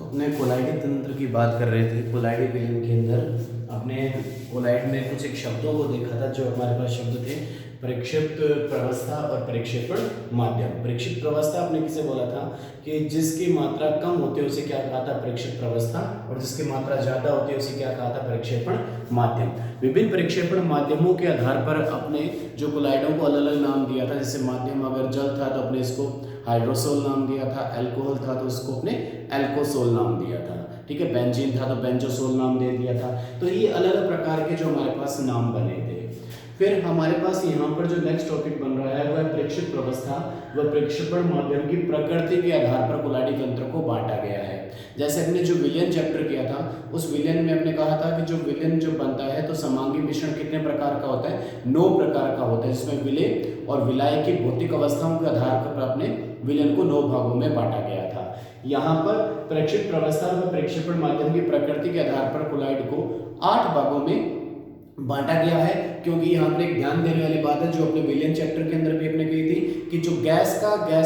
तो अपने कोलाइडी तंत्र की बात कर रहे थे। कोलाइडी विलयन के अंदर अपने कोलाइड में कुछ एक शब्दों को देखा था जो हमारे पास शब्द थे प्रक्षिप्त प्रवस्था और प्रक्षेपण माध्यम। प्रक्षिप्त प्रवस्था आपने किसे बोला था कि जिसकी मात्रा कम होती है उसे क्या कहा था, प्रक्षिप्त प्रवस्था, और जिसकी मात्रा ज्यादा होती है उसे क्या कहा था, प्रक्षेपण माध्यम। विभिन्न प्रक्षेपण माध्यमों के आधार पर अपने जो कोलाइडों को अलग अलग नाम दिया था। जैसे माध्यम अगर जल था तो अपने इसको हाइड्रोसोल नाम दिया था, अल्कोहल था तो उसको अपने एल्कोसोल नाम दिया था, ठीक है, बेंजीन था तो बेंजोसोल नाम दे दिया था। तो ये अलग अलग प्रकार के जो हमारे पास नाम बने थे। फिर हमारे पास यहाँ पर जो नेक्स्ट टॉपिक बन रहा है वह प्रेक्षित प्रवस्था व प्रक्षेपण माध्यम की प्रकृति के आधार पर कोलाइडी तंत्र को बांटा गया है। जैसे हमने जो विलयन चैप्टर किया था उस विलयन में हमने कहा था कि जो विलयन जो बनता है तो समांगी मिश्रण कितने प्रकार का होता है, 9 प्रकार का होता है, जिसमें विलय और विलाय की भौतिक अवस्थाओं के आधार पर अपने विलयन को 9 भागों में बांटा गया था। यहाँ पर प्रेक्षित प्रवस्था व प्रक्षेपण माध्यम की प्रकृति के आधार पर कोलाइड को 8 भागों में बांटा गया है। क्योंकि यहाँ पर एक ध्यान देने वाली बात है जो अपने विलयन चैप्टर के अंदर भी अपने कही थी कि जो गैस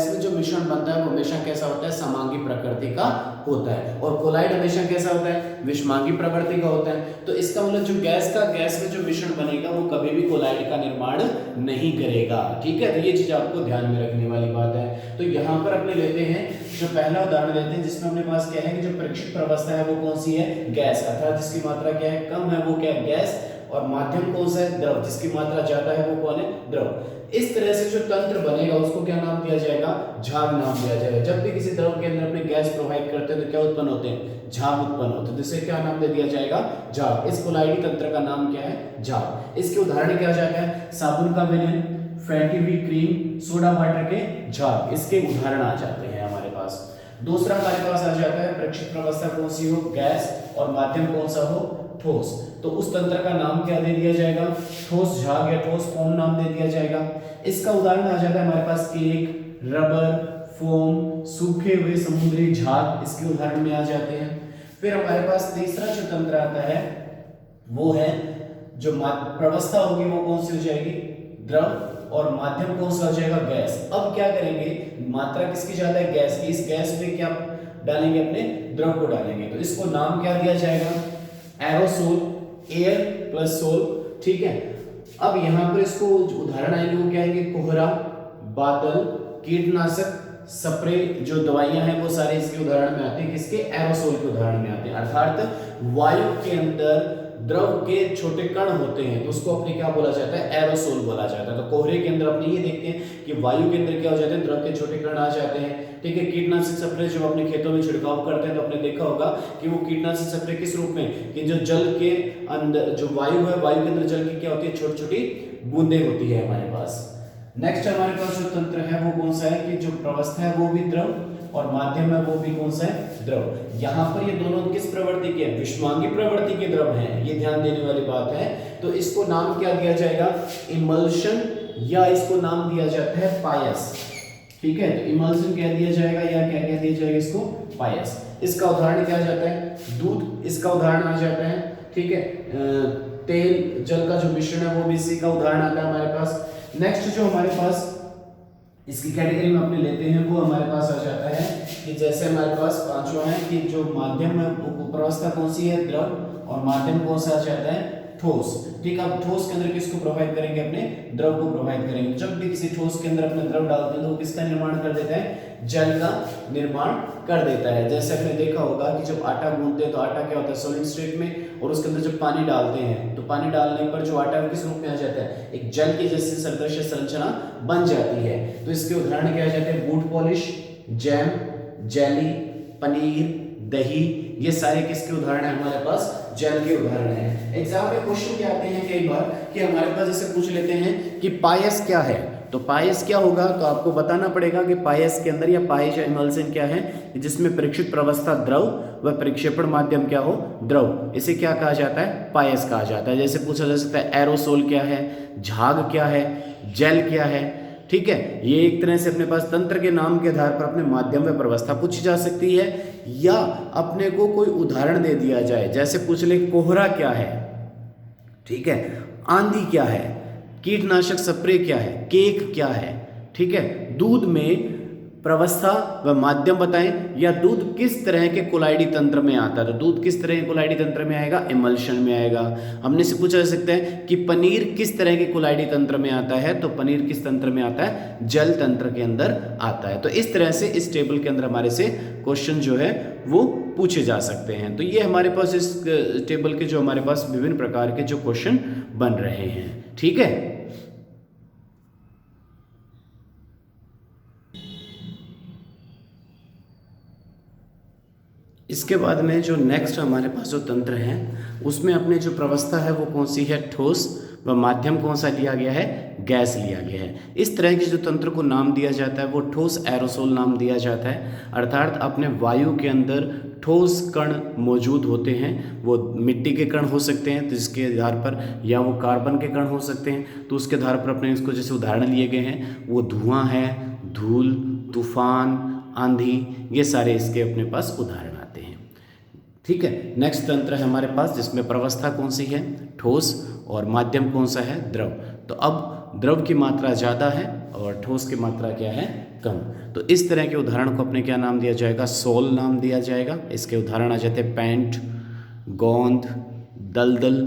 में जो मिश्रण बनता है वो हमेशा कैसा होता है, समांगी प्रकृति का होता है, और कोलाइड हमेशा कैसा होता है, विषमांगी प्रकृति का होता है। तो इसका मतलब जो गैस में जो मिश्रण बनेगा वो कभी भी कोलाइड का निर्माण नहीं करेगा, ठीक है। तो ये चीज आपको ध्यान में रखने वाली बात है। तो यहाँ पर अपने लेते हैं जो पहला उदाहरण लेते हैं जिसमें अपने पास क्या है कि जो प्रक्षिप्त प्रवस्था है वो कौन सी है, गैस, अर्थात जिसकी मात्रा क्या है, कम है, वो क्या है, गैस, और माध्यम कौन सा है, द्रव, जिसकी मात्रा ज्यादा है वो कौन है, द्रव। इस तरह से जो तंत्र बनेगा उसको क्या नाम दिया जाएगा, झाग नाम दिया जाएगा। जब भी किसी द्रव के अंदर अपने गैस प्रोवाइड करते हैं तो क्या उत्पन्न होते हैं, झाग उत्पन्न होते हैं, जिसे क्या नाम दे दिया जाएगा, झाग। इस कोलाइडी तंत्र का नाम क्या है, झाग। इसके उदाहरण क्या जाता है, साबुन का विलयन, फैटी हुई क्रीम, सोडा वाटर के झाग, इसके उदाहरण आ जाते हैं हमारे पास। दूसरा हमारे पास आ जाता है प्रक्षिप्त प्रवस्था कौन सी हो, गैस, और माध्यम कौन सा हो, ठोस। तो उस तंत्र का नाम क्या दे दिया जाएगा, ठोस झाग या ठोस फोम नाम दे दिया जाएगा। इसका उदाहरण आ जाता है हमारे पास केक, रबर, फोम, सूखे हुए समुद्री झाग, इसके उदाहरण में आ जाते हैं। फिर हमारे पास तीसरा जो तंत्र आता है वो है जो प्रवस्था होगी वो कौन सी हो जाएगी, द्रव, और माध्यम कौन सा हो जाएगा, गैस। अब क्या करेंगे, मात्रा किसकी ज्यादा है, गैस की, इस गैस में क्या डालेंगे, अपने द्रव को डालेंगे। तो इसको नाम क्या दिया जाएगा, एरोसोल, एयर प्लस सोल, ठीक है। अब यहाँ पर इसको उदाहरण आएंगे वो क्या आएंगे, कोहरा, बादल, कीटनाशक, स्प्रे, जो दवाइयां हैं वो सारे इसके उदाहरण में आते हैं, किसके, एरोसोल के उदाहरण में आते हैं। अर्थात वायु के अंदर द्रव के छोटे कण होते हैं तो उसको अपने क्या बोला जाता है, एरोसोल बोला जाता है। तो कोहरे के अंदर अपने ये देखते हैं कि वायु के अंदर क्या हो जाते हैं, द्रव के छोटे कण आ जाते हैं, ठीक है। कीटनाशक स्प्रे जो अपने खेतों में छिड़काव करते हैं तो आपने देखा होगा कि वो कीटनाशक स्प्रे किस रूप में, कि जो जल के अंदर जो वायु है, वायु के अंदर जल की क्या होती है, छोटी छोटी बूंदें होती है हमारे पास। नेक्स्ट हमारे पास जो तंत्र है वो कौन सा है कि जो प्रवस्था है वो भी द्रव और माध्यम है वो भी कौन सा है, द्रव। यहाँ पर ये दोनों किस प्रवृत्ति के, विषमांगी प्रवृत्ति के द्रव हैं, ये ध्यान देने वाली बात है। तो इसको नाम क्या दिया जाएगा, इमल्शन, या इसको नाम दिया जाता है पायस, ठीक है। तो इमल्शन कह दिया जाएगा या क्या कह दिया जाएगा इसको, पायस। इसका उदाहरण क्या जाता है, दूध, इसका उदाहरण आ जाता है, ठीक है। तेल, जल का जो मिश्रण है वो भी इसी का उदाहरण आता है हमारे पास। नेक्स्ट जो हमारे पास इसकी कैटेगरी में अपने लेते हैं वो हमारे पास आ जाता है कि जैसे हमारे पास पांचवा है कि जो माध्यम है प्रवस्था कौन सी है, द्रव, और माध्यम कौन सा आ जाता है, ठोस, ठीक है। अब ठोस के अंदर किसको प्रोवाइड करेंगे, अपने द्रव को प्रोवाइड करेंगे। जब भी किसी ठोस के अंदर अपने द्रव डालते हैं तो वो किसका निर्माण कर देता है, जल का निर्माण कर देता है। जैसे आपने देखा होगा कि जब आटा गूंथते हैं तो आटा क्या होता है, सॉलिड स्टेट में, और उसके अंदर जब पानी डालते हैं तो पानी डालने पर जो आटा है किस रूप में आ जाता है, एक जल की जैसी सदृश संरचना बन जाती है। तो इसके उदाहरण क्या आ जाते हैं, boot polish, jam, jelly, paneer, दही, ये सारे किसके उदाहरण है हमारे पास, जल के उदाहरण है। एग्जाम में क्वेश्चन क्या आते हैं कई बार कि हमारे पास जैसे पूछ लेते हैं कि पायस क्या है, तो पायस क्या होगा, तो आपको बताना पड़ेगा कि पायस के अंदर या पायस या इमल्शन क्या है, जिसमें प्रेक्षित प्रवस्था द्रव व प्रक्षेपण माध्यम क्या हो, द्रव, इसे क्या कहा जाता है, पायस कहा जाता है। जैसे पूछा जा सकता है एरोसोल क्या है, झाग क्या है, जेल क्या है, ठीक है। ये एक तरह से अपने पास तंत्र के नाम के आधार पर अपने माध्यम व प्रवस्था पूछी जा सकती है, या अपने को कोई उदाहरण दे दिया जाए, जैसे पूछ ले कोहरा क्या है, ठीक है, आंधी क्या है, कीटनाशक स्प्रे क्या है, केक क्या है, ठीक है। दूध में प्रवस्था व माध्यम बताएं, या दूध किस तरह के कोलाइडी तंत्र में आता है। तो दूध किस तरह के कोलाइडी तंत्र में आएगा, इमल्शन में आएगा। हमने से पूछा जा सकता है कि पनीर किस तरह के कोलाइडी तंत्र में आता है, तो पनीर किस तंत्र में आता है, जल तंत्र के अंदर आता है। तो इस तरह से इस टेबल के अंदर हमारे से क्वेश्चन जो है वो पूछे जा सकते हैं। तो ये हमारे पास इस टेबल के जो हमारे पास विभिन्न प्रकार के जो क्वेश्चन बन रहे हैं, ठीक है। इसके बाद में जो नेक्स्ट हमारे पास जो तंत्र है उसमें अपने जो प्रवस्था है वो कौन सी है, ठोस, व माध्यम कौन सा लिया गया है, गैस लिया गया है। इस तरह के जो तंत्र को नाम दिया जाता है वो ठोस एरोसोल नाम दिया जाता है, अर्थात अपने वायु के अंदर ठोस कण मौजूद होते हैं। वो मिट्टी के कण हो सकते हैं तो जिसके आधार पर, या वो कार्बन के कण हो सकते हैं तो उसके आधार पर अपने इसको जैसे उदाहरण लिए गए हैं, वो धुआं है, धूल, तूफान, आंधी, ये सारे इसके अपने पास उदाहरण आते हैं, ठीक है। नेक्स्ट तंत्र है हमारे पास जिसमें प्रवस्था कौन सी है, ठोस, और माध्यम कौन सा है, द्रव। तो अब द्रव की मात्रा ज़्यादा है और ठोस की मात्रा क्या है, कम। तो इस तरह के उदाहरण को अपने क्या नाम दिया जाएगा, सोल नाम दिया जाएगा। इसके उदाहरण आ जाते हैं पेंट, गोंद, दलदल,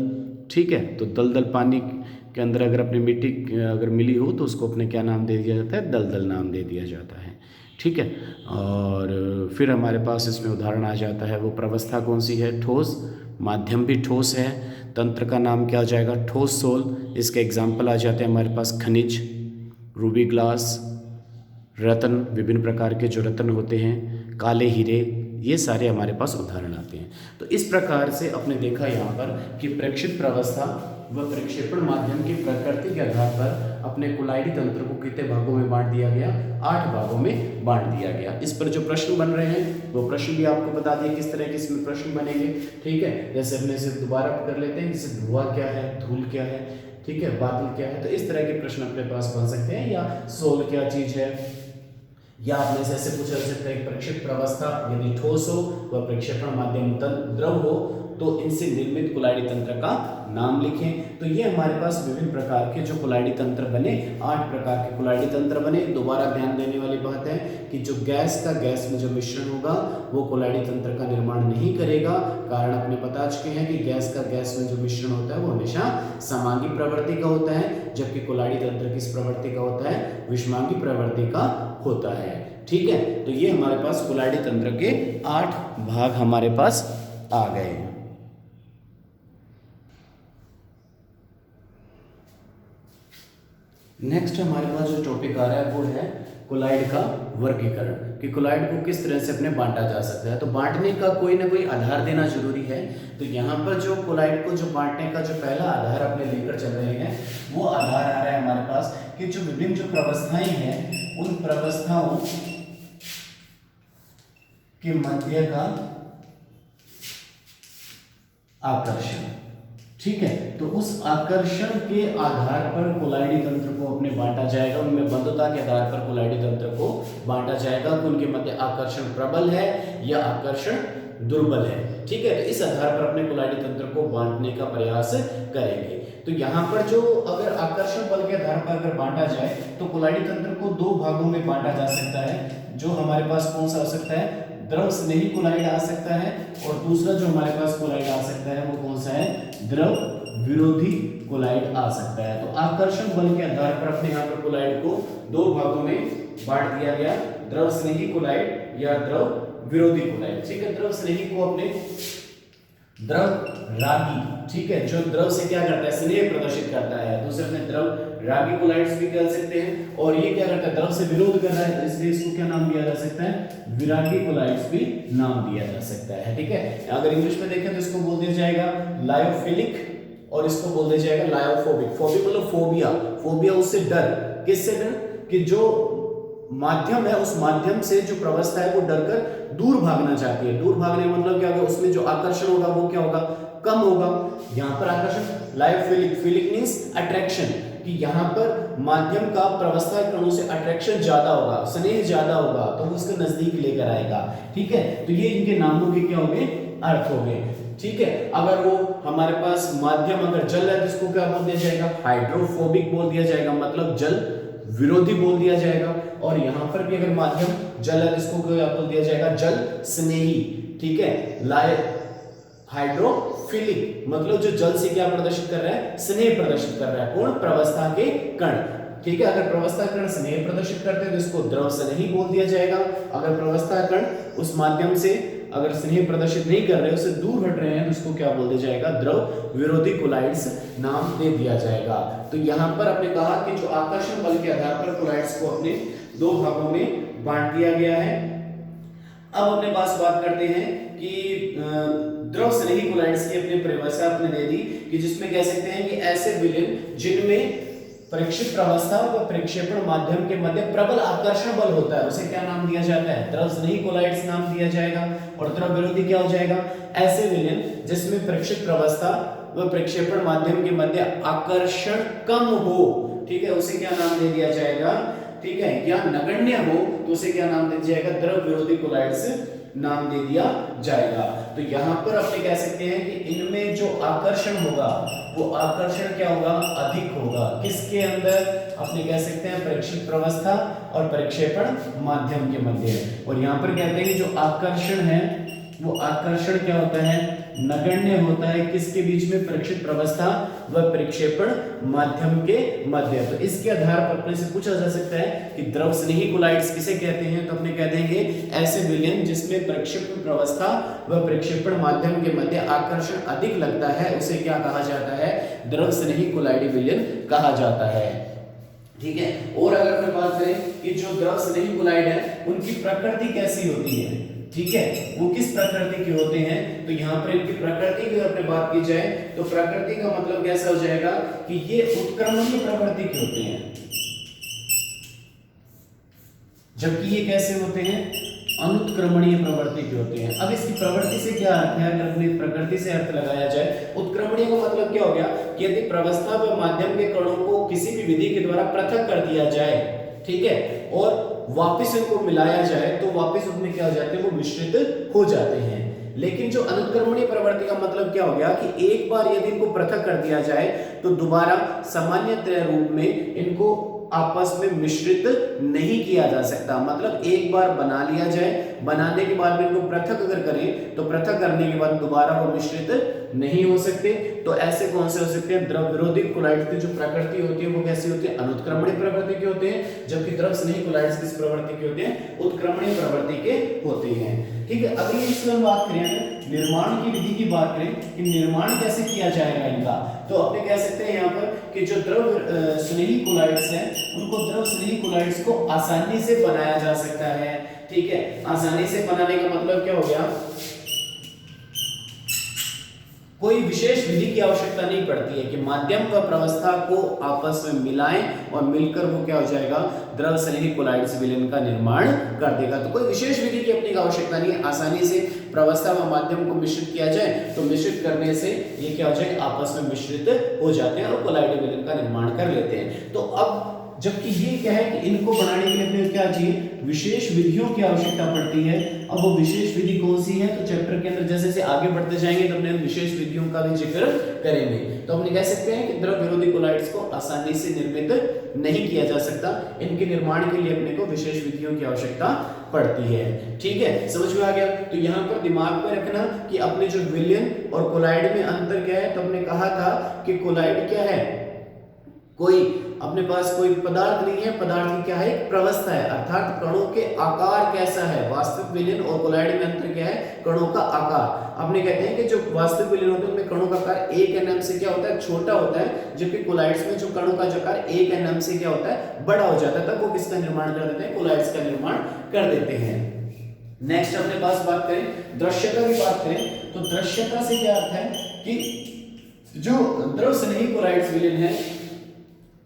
ठीक है। तो दलदल पानी के अंदर अगर अपनी मिट्टी अगर मिली हो तो उसको अपने क्या नाम दे दिया जाता है, दलदल नाम दे दिया जाता है, ठीक है। और फिर हमारे पास इसमें उदाहरण आ जाता है, वो प्रवस्था कौन सी है, ठोस, माध्यम भी ठोस है, तंत्र का नाम क्या हो जाएगा, ठोस सोल। इसके एग्जाम्पल आ जाते हैं हमारे पास खनिज, रूबी ग्लास, रत्न, विभिन्न प्रकार के जो रत्न होते हैं, काले हीरे, ये सारे हमारे पास उदाहरण आते हैं। तो इस प्रकार से आपने देखा यहाँ पर कि प्रेक्षित प्रवस्था व प्रक्षेपण माध्यम की प्रकृति के आधार पर अपने कोलाइडी तंत्र को कितने भागों में बांट दिया गया, 8 भागों में बांट दिया गया। इस पर जो प्रश्न बन रहे हैं वो प्रश्न भी आपको बता दिए किस तरह के इसमें प्रश्न बनेंगे, ठीक है। जैसे अपने इसे दोबारा कर लेते हैं, जैसे धुआं क्या है, धूल क्या है, ठीक है, बादल क्या है। तो इस तरह के प्रश्न अपने पास बन सकते हैं, या सोल क्या चीज है, या आपने से ऐसे पूछा जा सकता है प्रक्षेप प्रवस्था यदि ठोस हो व प्रक्षेपण माध्यम द्रव हो तो इनसे निर्मित कोलाइडी तंत्र का नाम लिखें। तो ये हमारे पास विभिन्न प्रकार के जो कोलाइडी तंत्र बने, 8 प्रकार के कोलाइडी तंत्र बने। दोबारा ध्यान देने वाली बात है कि जो गैस का गैस में जो मिश्रण होगा वो कोलाइडी तंत्र का निर्माण नहीं करेगा। कारण अपने बता चुके हैं कि गैस का गैस में जो मिश्रण होता है वो हमेशा समांगी प्रवृत्ति का होता है, जबकि कोलाइडी तंत्र किस प्रवृत्ति का होता है, विषमांगी प्रवृत्ति का होता है, ठीक है। तो ये हमारे पास कोलाइडी तंत्र के 8 भाग हमारे पास आ गए। नेक्स्ट हमारे पास जो टॉपिक आ रहा है वो है कोलाइड का वर्गीकरण, कि कोलाइड को किस तरह से अपने बांटा जा सकता है। तो बांटने का कोई ना कोई आधार देना जरूरी है। तो यहाँ पर जो कोलाइड को जो बांटने का जो पहला आधार अपने लेकर चल रहे हैं वो आधार आ रहा है हमारे पास कि जो विभिन्न जो प्रवस्थाएं हैं उन प्रवस्थाओं के मध्य का आकर्षण, ठीक है। तो उस आकर्षण के आधार पर कोलाइडी तंत्र को अपने बांटा जाएगा, उनमें बंधुता के आधार पर कोलाइडी तंत्र को बांटा जाएगा कि उनके मध्य आकर्षण प्रबल है या आकर्षण दुर्बल है, ठीक है। तो इस आधार पर अपने कोलाइडी तंत्र को बांटने का प्रयास करेंगे। तो यहाँ पर जो अगर आकर्षण बल के आधार पर अगर बांटा जाए तो कोलाइडी तंत्र को 2 भागों में बांटा जा सकता है। जो हमारे पास कौन सा हो सकता है, द्रव स्नेही कोलाइड आ सकता है, और दूसरा जो हमारे पास कोलाइड आ सकता है वो कौन सा है, द्रव विरोधी कोलाइड आ सकता है। तो आकर्षण बल के आधार पर अपने यहाँ पर कोलाइड को 2 भागों में बांट दिया गया, द्रव स्नेही कोलाइड या द्रव विरोधी कोलाइड, ठीक है। द्रव स्नेही को अपने द्रव रागी, ठीक है, जो द्रव से क्या करता है, स्नेह प्रदर्शित करता है, दूसरे अपने द्रव रागी कोलाइड्स भी कह सकते हैं। और ये क्या करता है, द्रव से विरोध कर रहा है, इसलिए इसको क्या नाम दिया जा सकता है, विरागी कोलाइड्स भी नाम दिया जा सकता है, ठीक है। अगर इंग्लिश में देखें तो इसको बोल दिया जाएगा लायोफिलिक और इसको बोल दिया जाएगा लायोफोबिक। फोबिक मतलब फोबिया, फोबिया उससे डर, किससे डर, कि जो माध्यम है उस माध्यम से जो प्रवस्था है वो डरकर दूर भागना चाहती है। दूर भागने मतलब क्या होगा, उसमें जो आकर्षण होगा वो क्या होगा, कम होगा। यहाँ पर आकर्षण लायोफिलिक, फिलिक मींस अट्रैक्शन, कि यहाँ पर माध्यम का प्रवस्था कणों से अट्रैक्शन ज्यादा होगा, स्नेह ज्यादा होगा, तो वो उसके नजदीक लेकर आएगा, ठीक है। तो ये इनके नामों के क्या हो गए, अर्थ हो गए, ठीक है। अगर वो हमारे पास माध्यम अगर जल है तो इसको क्या बोल दिया जाएगा, हाइड्रोफोबिक बोल दिया जाएगा, मतलब जल विरोधी बोल दिया जाएगा। और यहां पर भी अगर माध्यम जल है, इसको क्या बोल दिया जाएगा, जल स्नेही। ठीक है, हाइड्रोफिलिक मतलब जो जल से क्या प्रदर्शित कर रहा है, स्नेह प्रदर्शित कर रहा है। कौन, प्रवस्था के कण। ठीक है, अगर प्रवस्था कण स्नेह प्रदर्शित करते हैं तो इसको द्रव स्नेही बोल दिया जाएगा। अगर प्रवस्था कण उस माध्यम से अगर स्नेह प्रदर्शित नहीं कर रहे, उससे दूर हट रहे हैं, तो उसको क्या बोल दिया जाएगा, द्रव विरोधी कोलाइड्स नाम दे दिया जाएगा। तो यहां पर आपने कहा कि जो आकर्षण बल के आधार पर कोलाइड्स को अपने दो भागों में बांट दिया गया है। अब अपने पास बात करते हैं कि द्रव स्नेही कोलाइड्स की अपनी परिभाषा आपने दे दी कि जिसमें कह सकते हैं कि ऐसे विलयन जिनमें परीक्षित प्रवस्था व प्रक्षेपण माध्यम के मध्य प्रबल आकर्षण बल होता है, उसे क्या नाम दिया जाता है, द्रव स्नेही कोलाइड्स नाम दिया जाएगा। और द्रव विरोधी क्या हो जाएगा, ऐसे विलयन जिसमें परीक्षित प्रवस्था व प्रक्षेपण माध्यम के मध्य आकर्षण कम हो, ठीक है, उसे क्या नाम दे दिया जाएगा, ठीक है, या नगण्य हो तो उसे क्या नाम दे दिया जाएगा, द्रव विरोधी कोलाइड्स नाम दे दिया जाएगा। तो यहां पर अपने कह सकते हैं कि इनमें जो आकर्षण होगा वो आकर्षण क्या होगा, अधिक होगा। किसके अंदर, अपने कह सकते हैं परीक्षित प्रवस्था और प्रक्षेपण माध्यम के मध्य। और यहां पर कहते हैं कि जो आकर्षण है वो आकर्षण क्या होता है, नगण्य होता है। किसके बीच में, परीक्षित प्रवस्था व प्रक्षेपण माध्यम के मध्य। तो इसके आधार पर अपने से पूछा जा सकता है कि द्रव स्नेही कोलाइड्स किसे कहते हैं, तो अपने कह देंगे ऐसे विलयन जिसमें प्रक्षेपण प्रवस्था व प्रक्षेपण माध्यम के मध्य आकर्षण अधिक लगता है, उसे क्या कहा जाता है, द्रव स्नेही कोलाइड विलयन कहा जाता है। ठीक है, और अगर अपने बात करें कि जो द्रव स्नेही कोलाइड है उनकी प्रकृति कैसी होती है, ठीक है, वो किस प्रकृति के होते हैं, तो यहाँ पर इनकी प्रकृति की अगर बात की जाए तो प्रकृति का मतलब कैसा हो जाएगा कि ये उत्क्रमणीय प्रकृति के होते हैं, जबकि ये कैसे होते हैं, अनुत्क्रमणीय प्रवृत्ति के होते हैं। अब इसकी प्रवृत्ति से क्या अर्थ है, अगर अपनी प्रकृति से अर्थ लगाया जाए, उत्क्रमणीय का मतलब क्या हो गया कि यदि प्रवस्था व माध्यम के कणों को किसी भी विधि के द्वारा पृथक कर दिया जाए, ठीक है, और वापस इनको मिलाया जाए तो वापस उसमें क्या हो जाते हैं, वो मिश्रित हो जाते हैं। लेकिन जो अनुत्क्रमणीय प्रवृत्ति का मतलब क्या हो गया कि एक बार यदि इनको पृथक कर दिया जाए तो दोबारा सामान्यतः रूप में इनको आपस में मिश्रित नहीं किया जा सकता। मतलब एक बार बना लिया जाए, बनाने के बाद में इनको पृथक अगर करें तो पृथक करने के बाद दोबारा वो मिश्रित नहीं हो सकते। तो ऐसे कौन से हो सकते हैं, द्रव विरोधी कोलाइड्स की जो प्रकृति होती है वो कैसी होती है, अनुत्क्रमणीय प्रवृत्ति के होते हैं, जबकि द्रव स्नेही कोलाइड्स किस प्रवृत्ति के होते हैं, उत्क्रमणीय प्रवृत्ति के होते हैं। ठीक है, अगली इसमें बात करें निर्माण की विधि की बात करें कि निर्माण कैसे किया जाएगा इनका, तो अपने कह सकते हैं यहाँ पर कि जो द्रव स्नेही कोलाइड्स हैं उनको द्रव स्नेही कोलाइड्स को आसानी से बनाया जा सकता है। ठीक है, आसानी से बनाने का मतलब क्या हो गया, कोई विशेष विधि की आवश्यकता नहीं पड़ती है कि माध्यम व प्रवस्था को आपस में मिलाएं और मिलकर वो क्या हो जाएगा, द्रव स्नेही कोलाइड्स विलयन का निर्माण कर देगा। तो कोई विशेष विधि की अपनी आवश्यकता नहीं है, आसानी से प्रवस्था व माध्यम को मिश्रित किया जाए तो मिश्रित करने से ये क्या हो जाएगा, आपस में मिश्रित हो जाते हैं और कोलाइड विलयन का निर्माण कर लेते हैं। तो अब जबकि ये क्या है कि इनको बनाने के लिए अपने क्या चाहिए, विशेष विधियों की आवश्यकता पड़ती है। अब वो विशेष विधि कौन सी है, तो चैप्टर के अंदर जैसे जैसे आगे बढ़ते जाएंगे तो अपने विशेष विधियों का भी जिक्र करेंगे। तो हम कह सकते हैं कि द्रव विरोधी कोलाइड्स को आसानी से निर्मित नहीं किया जा सकता, इनके निर्माण के लिए अपने को विशेष विधियों की आवश्यकता पड़ती है। ठीक है, समझ में आ गया। तो यहाँ पर दिमाग में रखना कि अपने जो विलयन और कोलाइड में अंतर क्या है, तो हमने कहा था कि कोलाइड क्या है, कोई अपने पास कोई पदार्थ नहीं है, पदार्थ की क्या है, एक प्रवस्था है, अर्थात कणों के आकार कैसा है। वास्तविक विलयन और कोलाइड में अंतर क्या है, कणों का आकार। अपने कहते हैं कि जो वास्तविक विलयन होते हैं उनमें कणों का आकार 1 nm से क्या होता है, छोटा होता है, जबकि कोलाइड्स में जो कणों का आकार 1 nm से क्या होता है, बड़ा हो जाता है, तब वो किसका निर्माण कर देते हैं, कोलाइड्स का निर्माण कर देते हैं। नेक्स्ट अपने पास बात करें दृश्यता की बात करें तो दृश्यता से क्या अर्थ है कि जो द्रव स्नेही कोलाइड्स विलयन है,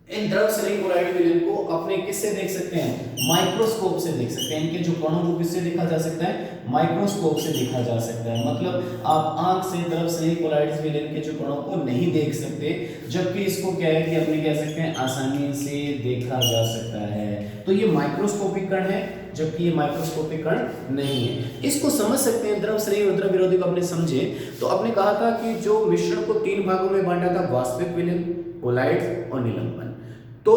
इन द्रव स्नेही कोलाइड विलयन को अपने किससे देख सकते हैं, माइक्रोस्कोप से देख सकते हैं। इनके जो कणों को किससे देखा जा सकता है, माइक्रोस्कोप से देखा जा सकता है। मतलब आप आंख से द्रव स्नेही कोलाइड विलयन के जो कणों को नहीं देख सकते, जबकि इसको क्या है कि अपने कह सकते हैं आसानी से देखा जा सकता है। तो ये माइक्रोस्कोपिक कण है, जबकि ये माइक्रोस्कोपिक कण नहीं है। इसको समझ सकते हैं, द्रव स्नेही और द्रव विरोधी को अपने समझे तो अपने कहा था कि जो मिश्रण को 3 भागों में बांटा था, वास्तविक विलयन, कोलाइड और निलंबन। तो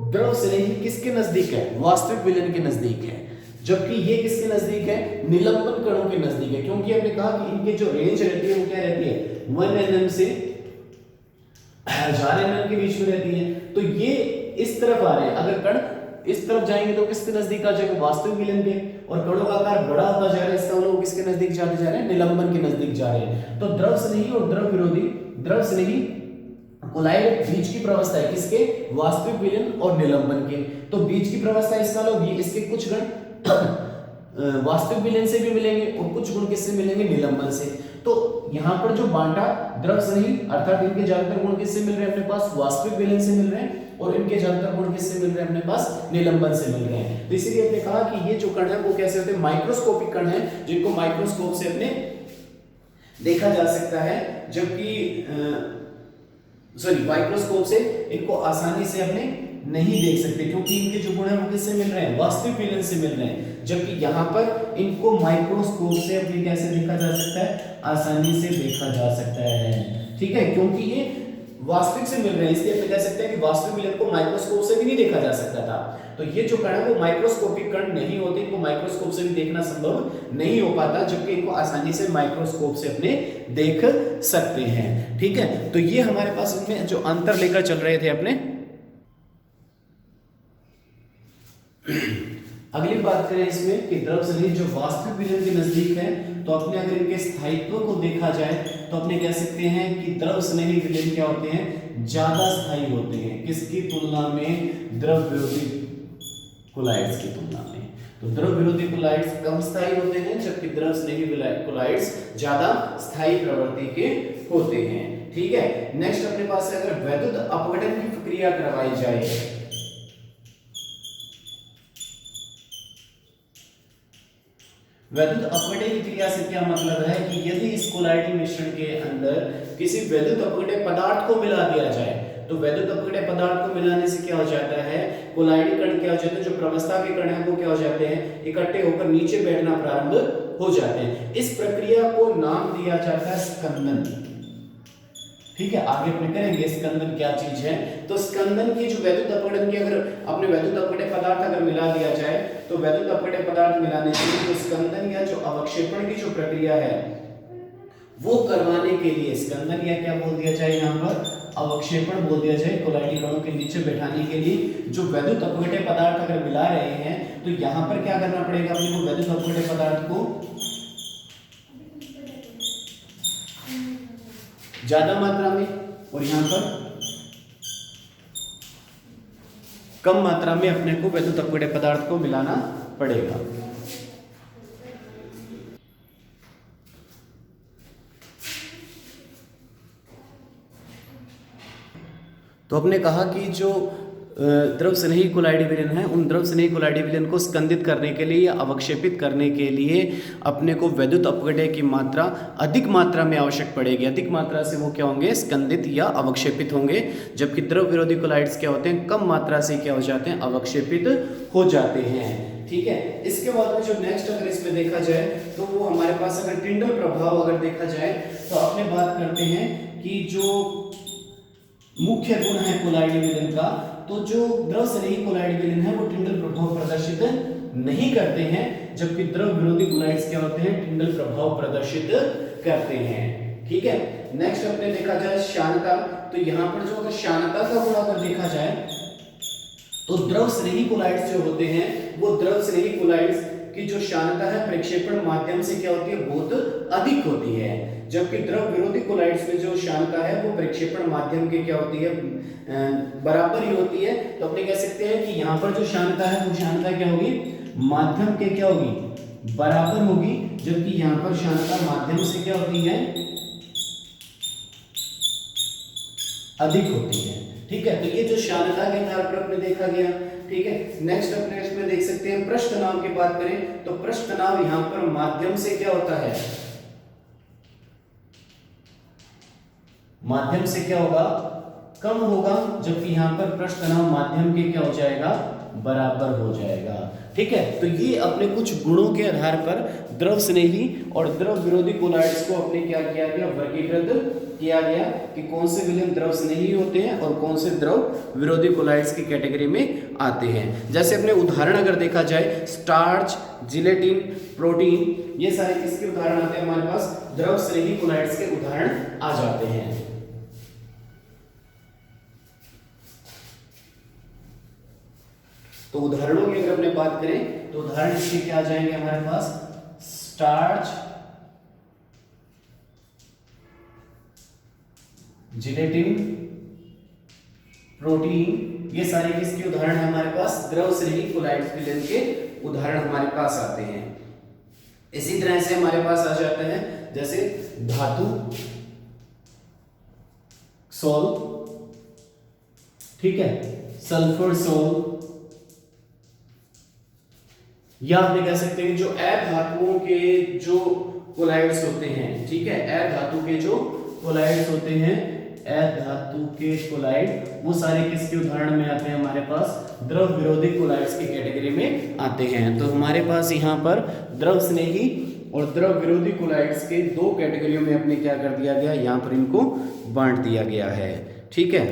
द्रव स्नेही किसके नजदीक है? वास्तविक विलयन के नजदीक है, जबकि ये किसके नजदीक है? निलंबन कणों के नजदीक है, क्योंकि हमने कहा कि इनके जो रेंज रहती है वो क्या रहती है? 1 mm से 1000 mm के बीच में रहती है। तो ये इस तरफ आ रहे हैं, अगर कण इस तरफ जाएंगे तो किसके नजदीक आ जाएगा? वास्तविक विलयन के। और कणों का आकार बड़ा होता जा रहा है, इसका मतलब वो किसके नजदीक जाते जा रहे हैं? निलंबन के नजदीक जा रहे हैं। तो द्रव स्नेही और द्रव विरोधी, द्रव स्नेही कोलाइड बीच की प्रवस्था है किसके? वास्तविक विलयन और निलंबन के। तो बीच की प्रवस्था इसका मतलब ये इसके कुछ गण वास्तविक विलयन से भी मिलेंगे और कुछ गुण किससे मिलेंगे? निलंबन से। तो यहाँ पर जो बांटा द्रव स्नेही अर्थात इनके ज्यादातर गुण किससे मिल रहे हैं? अपने पास वास्तविक विलयन से मिल रहे हैं, और इनके ज्यादातर गुण किससे मिल रहे हैं? अपने पास निलंबन से मिल रहे हैं। तो इसीलिए हमने कहा कि ये जो कण है वो कैसे होते हैं? माइक्रोस्कोपिक कण है, जिनको माइक्रोस्कोप से अपने देखा जा सकता है, जबकि माइक्रोस्कोप से इनको आसानी से अपने नहीं देख सकते, क्योंकि इनके जो गुण है वो किससे मिल रहे हैं? वास्तविक विलयन से मिल रहे हैं। जबकि यहाँ पर इनको माइक्रोस्कोप से अपने कैसे देखा जा सकता है? आसानी से देखा जा सकता है, ठीक है, क्योंकि ये वास्तविक से मिल रहे हैं, इसलिए हम कह सकते हैं कि वास्तविक विलयन को माइक्रोस्कोप से भी नहीं देखा जा सकता था। तो ये जो कण है वो माइक्रोस्कोपिक कण नहीं होते, इनको माइक्रोस्कोप से भी देखना संभव नहीं हो पाता, जबकि इनको आसानी से माइक्रोस्कोप से अपने देख सकते हैं, ठीक है। तो ये हमारे पास इनमें जो अंतर लेकर चल रहे थे अपने। अगली बात करें इसमें कि द्रव स्नेही जो वास्तविक विलयन के नजदीक है, तो अपने अगर इनके स्थायित्व को देखा जाए तो अपने कह सकते हैं कि द्रव स्नेही विलयन क्या होते हैं? ज्यादा स्थायी होते हैं, किसकी तुलना में? द्रव विरोधी कोलाइड्स की तुलना में। तो द्रव विरोधी कोलाइड्स कम स्थायी होते हैं, जबकि द्रव स्नेही कोलाइड्स ज्यादा स्थायी प्रवृत्ति के होते हैं, ठीक है। नेक्स्ट अपने पास है अगर वैद्युत अपघटन की प्रक्रिया करवाई जाए, वैद्युत अपघटन की क्रिया से क्या मतलब है कि यदि इस कोलाइडी मिश्रण के अंदर किसी वैद्युत अपघटन पदार्थ को मिला दिया जाए, तो वैद्युत अपघटन पदार्थ को मिलाने से क्या हो जाता है? कोलाइडी कण क्या हो जाते हैं? जो प्रवस्था के कण है वो क्या हो जाते हैं? इकट्ठे होकर नीचे बैठना प्रारंभ हो जाते हैं। इस प्रक्रिया को नाम दिया जाता है स्कंदन, ठीक है। आगे अपने करेंगे स्कंदन क्या चीज है। तो स्कंदन की जो वैद्युत अपघटन की अगर अपने वैद्युत अपघटन पदार्थ अगर मिला दिया जाए, तो वैद्युत अपघटन पदार्थ मिलाने से जो स्कंदन या जो अवक्षेपण की जो प्रक्रिया है वो करवाने के लिए स्कंदन या क्या बोल दिया जाए यहाँ पर? अवक्षेपण बोल दिया जाए। कोलाइडी कणों के नीचे बैठाने के लिए जो वैद्युत अपघटन पदार्थ अगर मिला रहे हैं, तो यहाँ पर क्या करना पड़ेगा अपने को? वैद्युत अपघटन पदार्थ को ज्यादा मात्रा में और यहाँ पर कम मात्रा में अपने को वैद्युत अपघटन पदार्थ को मिलाना पड़ेगा। तो हमने कहा कि जो द्रव स्नेही कोलाइडी विलयन है, उन द्रव स्नेही कोलाइडी विलयन को स्कंदित करने के लिए या अवक्षेपित करने के लिए अपने को वैद्युत अपघटन की मात्रा अधिक मात्रा में आवश्यक पड़ेगी। अधिक मात्रा से वो क्या होंगे? स्कंदित या अवक्षेपित होंगे, जबकि द्रव विरोधी कोलाइड्स क्या होते हैं? कम मात्रा से क्या हो जाते हैं? अवक्षेपित हो जाते हैं, ठीक है। इसके बाद में जो नेक्स्ट अगर इसमें देखा जाए तो वो हमारे पास अगर टिंडल प्रभाव अगर देखा जाए, तो अपने बात करते हैं कि जो मुख्य गुण है कोलाइडी विलयन का, तो जो द्रव स्नेही कोलाइडी विलयन है वो टिंडल प्रभाव प्रदर्शित नहीं करते हैं, जबकि द्रव विरोधी कोलाइड्स क्या होते हैं? टिंडल प्रभाव प्रदर्शित करते हैं, ठीक है। नेक्स्ट अपने देखा जाए श्यानता, तो यहाँ पर जो अगर श्यानता का गुण अगर देखा जाए, तो द्रव स्नेही कोलाइड्स जो होते हैं वो द्रव स्नेही कोलाइड्स की जो श्यानता है प्रक्षेपण माध्यम से क्या होती है? बहुत अधिक होती है, जबकि द्रव विरोधी कोलाइड्स में जो श्यानता है वो प्रक्षेपण माध्यम के क्या होती है? बराबर ही होती है। तो अपने कह सकते हैं कि यहाँ पर जो श्यानता है वो श्यानता क्या होगी? माध्यम के क्या होगी? बराबर होगी, जबकि यहाँ पर श्यानता माध्यम से क्या होती है? अधिक होती है, ठीक है। तो ये जो श्यानता के आधार पर अपने देखा गया, ठीक है। नेक्स्ट अपने इसमें देख सकते हैं पृष्ठ तनाव की बात करें, तो पृष्ठ तनाव यहाँ पर माध्यम से क्या होता है? माध्यम से क्या होगा? कम होगा, जबकि यहाँ पर पृष्ठ तनाव माध्यम के क्या हो जाएगा? बराबर हो जाएगा। ठीक है, तो ये अपने कुछ गुणों के आधार पर द्रव स्नेही और द्रव विरोधी कोलॉइड्स को अपने क्या किया गया, वर्गीकृत किया गया कि कौन से विलयन द्रव स्नेही होते हैं और कौन से द्रव विरोधी कोलॉइड्स की कैटेगरी में आते हैं। जैसे अपने उदाहरण अगर देखा जाए, स्टार्च, जिलेटिन, प्रोटीन, ये सारे किसके उदाहरण आते हैं हमारे पास, द्रव स्नेही कोलॉइड्स के उदाहरण आ जाते हैं। तो उदाहरणों की अगर अपने बात करें तो उदाहरण इसके क्या आ जाएंगे हमारे पास, स्टार्च, जिलेटिन, प्रोटीन, ये सारे किसके उदाहरण है हमारे पास, द्रव स्नेही कोलॉइड्स विलयन के उदाहरण हमारे पास आते हैं। इसी तरह से हमारे पास आ जाते हैं जैसे धातु, सोल, ठीक है, सल्फर सोल, या आप कह सकते हैं जो अधातुओं के जो कोलॉइड्स होते हैं, ठीक है, अधातु के जो कोलॉइड्स होते हैं, अधातु के कोलॉइड, वो सारे किसके उदाहरण में आते हैं हमारे पास, द्रव विरोधी कोलॉइड्स की कैटेगरी में आते हैं। तो हमारे पास यहाँ पर द्रव स्नेही और द्रव विरोधी कोलॉइड्स के दो कैटेगरियों में अपने क्या कर दिया गया, यहाँ पर इनको बांट दिया गया है। ठीक है।